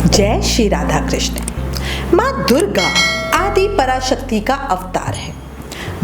जय श्री राधा कृष्ण। माँ दुर्गा आदि पराशक्ति का अवतार है।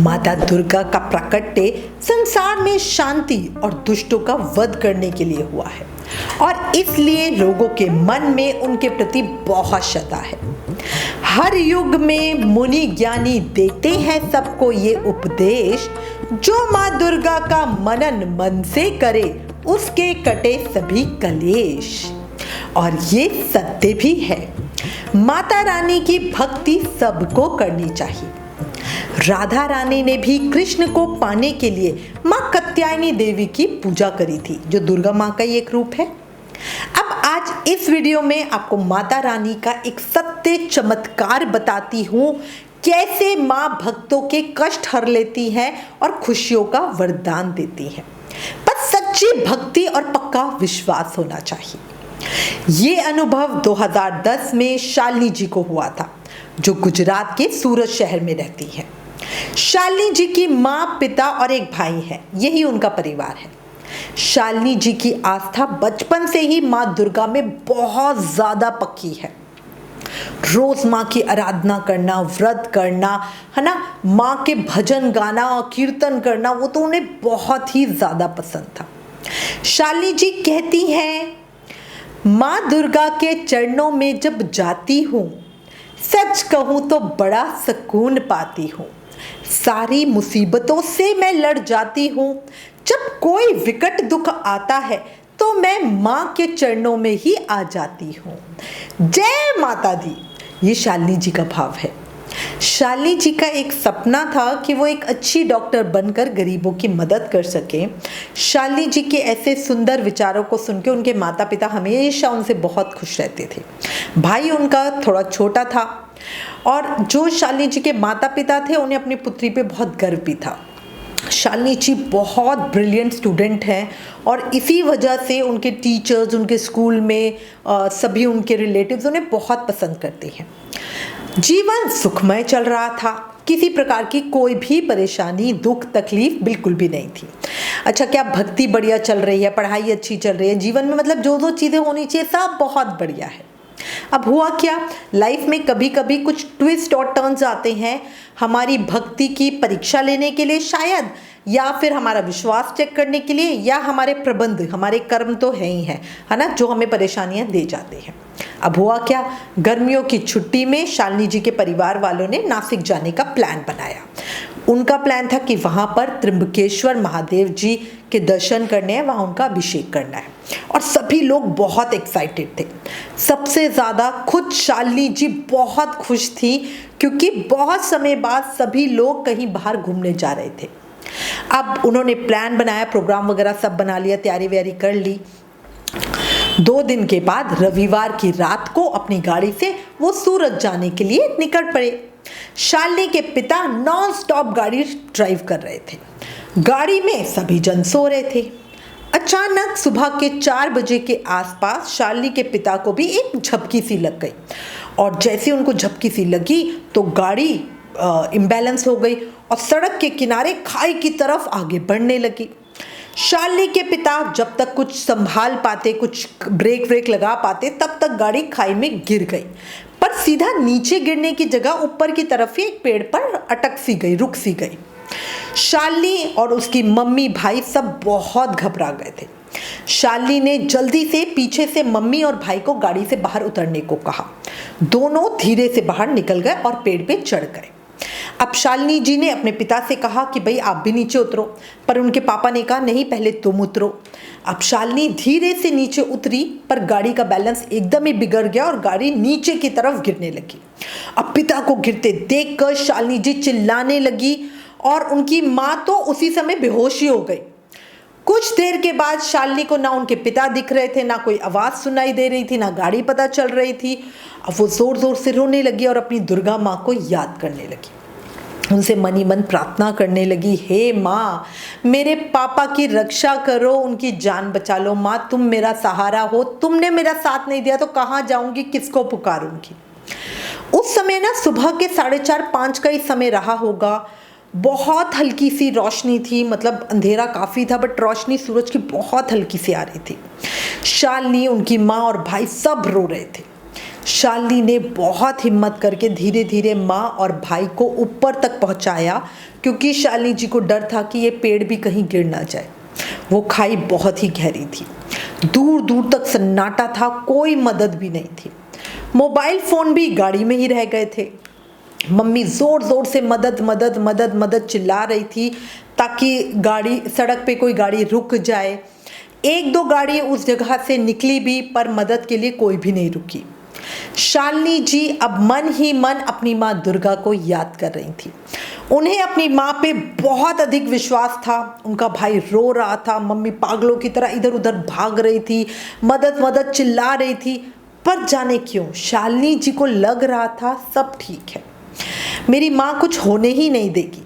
माता दुर्गा का प्राकट्य संसार में शांति और दुष्टों का वध करने के लिए हुआ है और इसलिए लोगों के मन में उनके प्रति बहुत श्रद्धा है। हर युग में मुनि ज्ञानी देते हैं सबको ये उपदेश, जो माँ दुर्गा का मनन मन से करे उसके कटे सभी कलेश। और ये सत्य भी है, माता रानी की भक्ति सबको करनी चाहिए। राधा रानी ने भी कृष्ण को पाने के लिए माँ कात्यायनी देवी की पूजा करी थी, जो दुर्गा माँ का ही एक रूप है। अब आज इस वीडियो में आपको माता रानी का एक सत्य चमत्कार बताती हूँ, कैसे माँ भक्तों के कष्ट हर लेती है और खुशियों का वरदान देती है। पर सच्ची भक्ति और पक्का विश्वास होना चाहिए। ये अनुभव 2010 में शालिनी जी को हुआ था, जो गुजरात के सूरत शहर में रहती है। शालिनी जी की माँ, पिता और एक भाई है, यही उनका परिवार है। शालिनी जी की आस्था बचपन से ही माँ दुर्गा में बहुत ज्यादा पक्की है। रोज माँ की आराधना करना, व्रत करना, है ना, माँ के भजन गाना, कीर्तन करना, वो तो उन्हें बहुत ही ज्यादा पसंद था। शालिनी जी कहती हैं, माँ दुर्गा के चरणों में जब जाती हूँ, सच कहूँ तो बड़ा सुकून पाती हूँ। सारी मुसीबतों से मैं लड़ जाती हूँ। जब कोई विकट दुख आता है तो मैं माँ के चरणों में ही आ जाती हूँ। जय माता दी। ये शालिनी जी का भाव है। शालिनी जी का एक सपना था कि वो एक अच्छी डॉक्टर बनकर गरीबों की मदद कर सके। शालिनी जी के ऐसे सुंदर विचारों को सुनकर उनके माता पिता हमेशा उनसे बहुत खुश रहते थे। भाई उनका थोड़ा छोटा था और जो शालिनी जी के माता पिता थे, उन्हें अपनी पुत्री पे बहुत गर्व भी था। शालिनी जी बहुत ब्रिलियंट स्टूडेंट हैं और इसी वजह से उनके टीचर्स, उनके स्कूल में सभी उनके रिलेटिव्स उन्हें बहुत पसंद करते हैं। जीवन सुखमय चल रहा था, किसी प्रकार की कोई भी परेशानी, दुख, तकलीफ बिल्कुल भी नहीं थी। अच्छा, क्या भक्ति बढ़िया चल रही है, पढ़ाई अच्छी चल रही है, जीवन में मतलब जो चीज़ें होनी चाहिए सब बहुत बढ़िया है। अब हुआ क्या, लाइफ में कभी कभी कुछ ट्विस्ट और टर्न्स आते हैं, हमारी भक्ति की परीक्षा लेने के लिए शायद, या फिर हमारा विश्वास चेक करने के लिए, या हमारे प्रबंध, हमारे कर्म तो है ही है ना, जो हमें परेशानियां दे जाते हैं। अब हुआ क्या, गर्मियों की छुट्टी में शालिनी जी के परिवार वालों ने नासिक जाने का प्लान बनाया। उनका प्लान था कि वहाँ पर त्र्यंबकेश्वर महादेव जी के दर्शन करने हैं, वहाँ उनका अभिषेक करना है और सभी लोग बहुत एक्साइटेड थे। सबसे ज़्यादा खुद शालिनी जी बहुत खुश थी, क्योंकि बहुत समय बाद सभी लोग कहीं बाहर घूमने जा रहे थे। अब उन्होंने प्लान बनाया, प्रोग्राम वगैरह सब बना लिया, तैयारी व्यारी कर ली। 2 दिन के बाद रविवार की रात को अपनी गाड़ी से वो सूरत जाने के लिए निकल पड़े। शालिनी के पिता नॉन स्टॉप गाड़ी ड्राइव कर रहे थे। गाड़ी में सभी जन सो रहे थे। अचानक सुबह के 4 बजे के आसपास शालिनी के पिता को भी एक झपकी सी लग गई और जैसे उनको झपकी सी लगी तो गाड़ी इम्बैलेंस हो गई और सड़क के किनारे खाई की तरफ आगे बढ़ने लगी। शालिनी के पिता जब तक कुछ संभाल पाते, कुछ ब्रेक लगा पाते, तब तक गाड़ी खाई में गिर गई, पर सीधा नीचे गिरने की जगह ऊपर की तरफ ही एक पेड़ पर अटक सी गई, रुक सी गई। शालिनी और उसकी मम्मी, भाई सब बहुत घबरा गए थे। शालिनी ने जल्दी से पीछे से मम्मी और भाई को गाड़ी से बाहर उतरने को कहा। दोनों धीरे से बाहर निकल गए और पेड़ पे चढ़ गए। अब शालिनी जी ने अपने पिता से कहा कि भाई आप भी नीचे उतरो, पर उनके पापा ने कहा नहीं, पहले तुम उतरो। अब शालिनी धीरे से नीचे उतरी, पर गाड़ी का बैलेंस एकदम ही बिगड़ गया और गाड़ी नीचे की तरफ गिरने लगी। अब पिता को गिरते देखकर शालिनी जी चिल्लाने लगी और उनकी माँ तो उसी समय बेहोश ही हो गई। कुछ देर के बाद शालिनी को ना उनके पिता दिख रहे थे, ना कोई आवाज़ सुनाई दे रही थी, ना गाड़ी पता चल रही थी। अब वो ज़ोर ज़ोर से रोने लगी और अपनी दुर्गा माँ को याद करने लगी। उनसे मनी मन प्रार्थना करने लगी, हे माँ, मेरे पापा की रक्षा करो, उनकी जान बचा लो। माँ, तुम मेरा सहारा हो, तुमने मेरा साथ नहीं दिया तो कहाँ जाऊँगी, किसको पुकारूँगी। उस समय ना सुबह के 4:30-5 का ही समय रहा होगा। बहुत हल्की सी रोशनी थी, मतलब अंधेरा काफ़ी था, बट रोशनी सूरज की बहुत हल्की सी आ रही थी। शालिनी, उनकी माँ और भाई सब रो रहे थे। शालिनी ने बहुत हिम्मत करके धीरे धीरे माँ और भाई को ऊपर तक पहुँचाया, क्योंकि शालिनी जी को डर था कि ये पेड़ भी कहीं गिर ना जाए। वो खाई बहुत ही गहरी थी, दूर दूर तक सन्नाटा था, कोई मदद भी नहीं थी। मोबाइल फ़ोन भी गाड़ी में ही रह गए थे। मम्मी ज़ोर ज़ोर से मदद मदद मदद मदद चिल्ला रही थी, ताकि सड़क पे कोई गाड़ी रुक जाए। एक दो गाड़ी उस जगह से निकली भी, पर मदद के लिए कोई भी नहीं रुकी। शालिनी जी अब मन ही मन अपनी माँ दुर्गा को याद कर रही थी। उन्हें अपनी माँ पे बहुत अधिक विश्वास था। उनका भाई रो रहा था, मम्मी पागलों की तरह इधर उधर भाग रही थी, मदद मदद चिल्ला रही थी। पर जाने क्यों शालिनी जी को लग रहा था सब ठीक है, मेरी माँ कुछ होने ही नहीं देगी।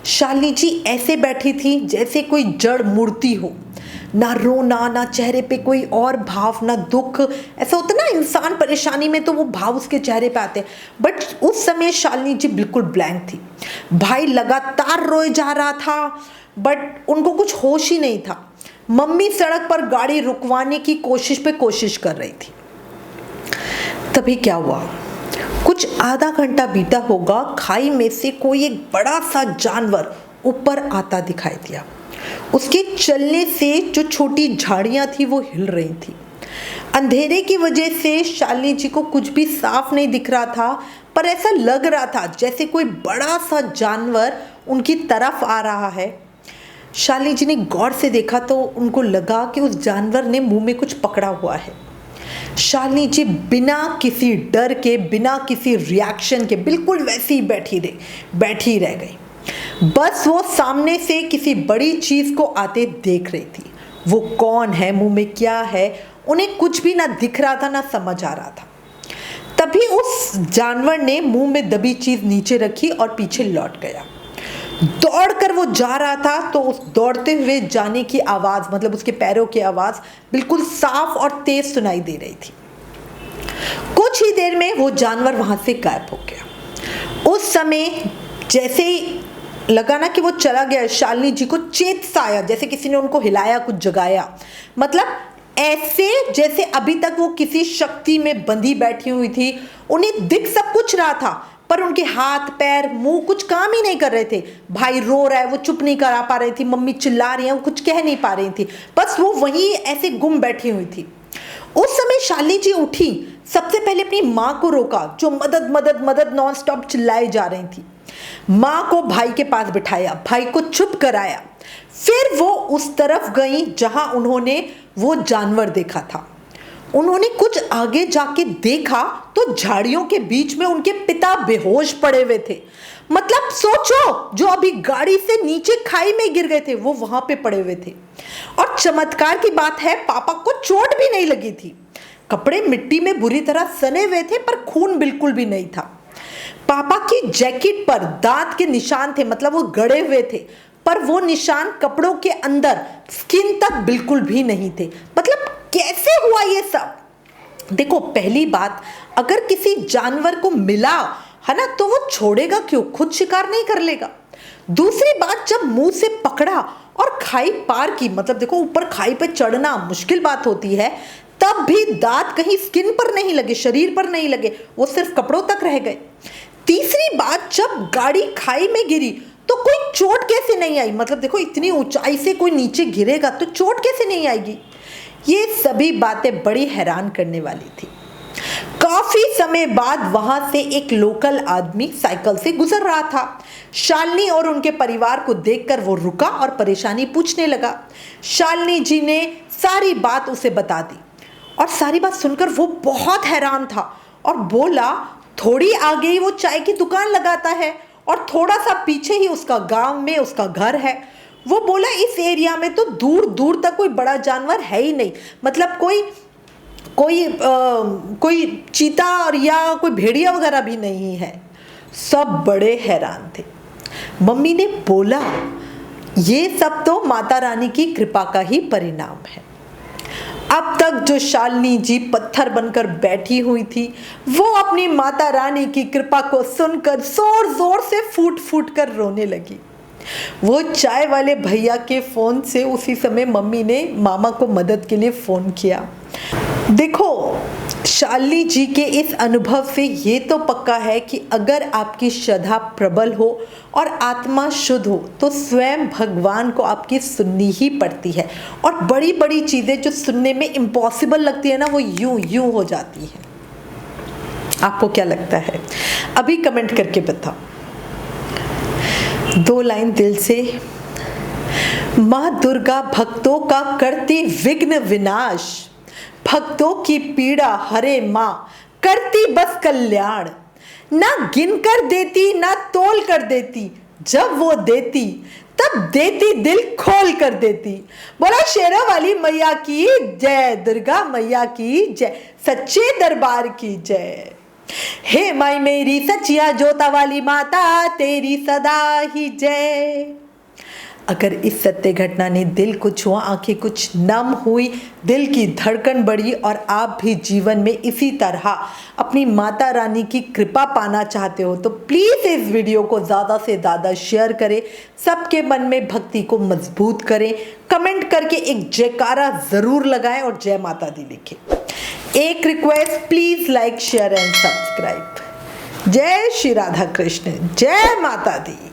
शालिनी जी ऐसे बैठी थी जैसे कोई जड़ मूर्ति हो, ना रोना, ना चेहरे पे कोई और भाव, ना दुख। ऐसा होता ना, इंसान परेशानी में तो वो भाव उसके चेहरे पे आते हैं, बट उस समय शालिनी जी बिल्कुल ब्लैंक थी। भाई लगातार रोए जा रहा था, बट उनको कुछ होश ही नहीं था। मम्मी सड़क पर गाड़ी रुकवाने की कोशिश कर रही थी। तभी क्या हुआ, कुछ आधा घंटा बीता होगा, खाई में से कोई एक बड़ा सा जानवर ऊपर आता दिखाई दिया। उसके चलने से जो छोटी झाड़ियां थी वो हिल रही थी। अंधेरे की वजह से शालिनी जी को कुछ भी साफ नहीं दिख रहा था, पर ऐसा लग रहा था जैसे कोई बड़ा सा जानवर उनकी तरफ आ रहा है। शालिनी जी ने गौर से देखा तो उनको लगा कि उस जानवर ने मुंह में कुछ पकड़ा हुआ है। शालिनी जी बिना किसी डर के, बिना किसी रिएक्शन के बिल्कुल वैसे ही बैठी रह गई। बस वो सामने से किसी बड़ी चीज को आते देख रही थी। वो कौन है, मुंह में क्या है, उन्हें कुछ भी ना दिख रहा था, ना समझ आ रहा था। तभी उस जानवर ने मुंह में दबी चीज नीचे रखी और पीछे लौट गया। दौड़कर वो जा रहा था तो उस दौड़ते हुए जाने की आवाज, मतलब उसके पैरों की आवाज बिल्कुल साफ और तेज सुनाई दे रही थी। कुछ ही देर में वो जानवर वहां से गायब हो गया। उस समय जैसे ही लगा ना कि वो चला गया, शालिनी जी को चेत सा आया, जैसे किसी ने उनको हिलाया, कुछ जगाया। मतलब ऐसे जैसे अभी तक वो किसी शक्ति में बंधी बैठी हुई थी। उन्हें दिख सब कुछ रहा था, पर उनके हाथ पैर मुंह कुछ काम ही नहीं कर रहे थे। भाई रो रहा है, वो चुप नहीं करा पा रही थी। मम्मी चिल्ला रही है, वो कुछ कह नहीं पा रही थी। बस वो वहीं ऐसे गुम बैठी हुई थी। उस समय शालिनी जी उठी, सबसे पहले अपनी माँ को रोका, जो मदद मदद मदद नॉन स्टॉप चिल्लाई जा रही थी। माँ को भाई के पास बिठाया, भाई को चुप कराया। फिर वो उस तरफ गई जहां उन्होंने वो जानवर देखा था। उन्होंने कुछ आगे जाके देखा तो झाड़ियों के बीच में उनके पिता बेहोश पड़े हुए थे। मतलब सोचो, जो अभी गाड़ी से नीचे खाई में गिर गए थे वो वहां पे पड़े हुए थे। और चमत्कार की बात है, पापा को चोट भी नहीं लगी थी। कपड़े मिट्टी में बुरी तरह सने हुए थे, पर खून बिल्कुल भी नहीं था। पापा की जैकेट पर दांत के निशान थे, मतलब वो गड़े हुए थे, पर वो निशान कपड़ों के अंदर स्किन तक बिल्कुल भी नहीं थे। मतलब कैसे हुआ ये सब? देखो, पहली बात, अगर किसी जानवर को मिला है ना, तो वो छोड़ेगा क्यों? खुद शिकार नहीं कर लेगा। दूसरी बात, जब मुंह से पकड़ा और खाई पार की, मतलब देखो ऊपर खाई पे चढ़ना मुश्किल बात होती है, तब भी दांत कहीं स्किन पर नहीं लगे, शरीर पर नहीं लगे, वो सिर्फ कपड़ों तक रह गए। तीसरी बात, जब गाड़ी खाई में गिरी तो कोई चोट कैसे नहीं आई? मतलब देखो, इतनी ऊंचाई से कोई नीचे गिरेगा तो चोट कैसे नहीं आएगी? ये सभी बातें बड़ी हैरान करने वाली थी। काफी समय बाद वहां से एक लोकल आदमी साइकिल से गुजर रहा था। शालिनी और उनके परिवार को देखकर वो रुका और परेशानी पूछने लगा। शालिनी जी ने सारी बात उसे बता दी, और सारी बात सुनकर वो बहुत हैरान था और बोला, थोड़ी आगे ही वो चाय की दुकान लगाता है और थोड़ा सा पीछे ही उसका गांव में उसका घर है। वो बोला, इस एरिया में तो दूर दूर तक कोई बड़ा जानवर है ही नहीं, मतलब कोई चीता और या कोई भेड़िया वगैरह भी नहीं है। सब बड़े हैरान थे। मम्मी ने बोला, ये सब तो माता रानी की कृपा का ही परिणाम है। अब तक जो शालिनी जी पत्थर बनकर बैठी हुई थी, वो अपनी माता रानी की कृपा को सुनकर जोर जोर से फूट फूट कर रोने लगी। वो चाय वाले भैया के फ़ोन से उसी समय मम्मी ने मामा को मदद के लिए फ़ोन किया। देखो, शालिनी जी के इस अनुभव से ये तो पक्का है कि अगर आपकी श्रद्धा प्रबल हो और आत्मा शुद्ध हो तो स्वयं भगवान को आपकी सुननी ही पड़ती है, और बड़ी बड़ी चीज़ें जो सुनने में इम्पॉसिबल लगती है ना, वो यूं यूं हो जाती है। आपको क्या लगता है? अभी कमेंट करके बताओ। 2 लाइन दिल से। माँ दुर्गा भक्तों का करती विघ्न विनाश, भक्तों की पीड़ा हरे माँ, करती बस कल्याण। ना गिन कर देती ना तोल कर देती, जब वो देती तब देती दिल खोल कर देती। बोला शेरों वाली मैया की जय, दुर्गा मैया की जय, सच्चे दरबार की जय। हे माई मेरी सचिया जोता वाली माता, तेरी सदा ही जय। अगर इस सत्य घटना ने दिल को छुआ, आंखें कुछ नम हुई, दिल की धड़कन बढ़ी और आप भी जीवन में इसी तरह अपनी माता रानी की कृपा पाना चाहते हो तो प्लीज़ इस वीडियो को ज़्यादा से ज़्यादा शेयर करें, सबके मन में भक्ति को मजबूत करें, कमेंट करके एक जयकारा ज़रूर लगाएं और जय माता दी लिखें। एक request, please like share and subscribe. जय श्री राधा कृष्ण, जय माता दी।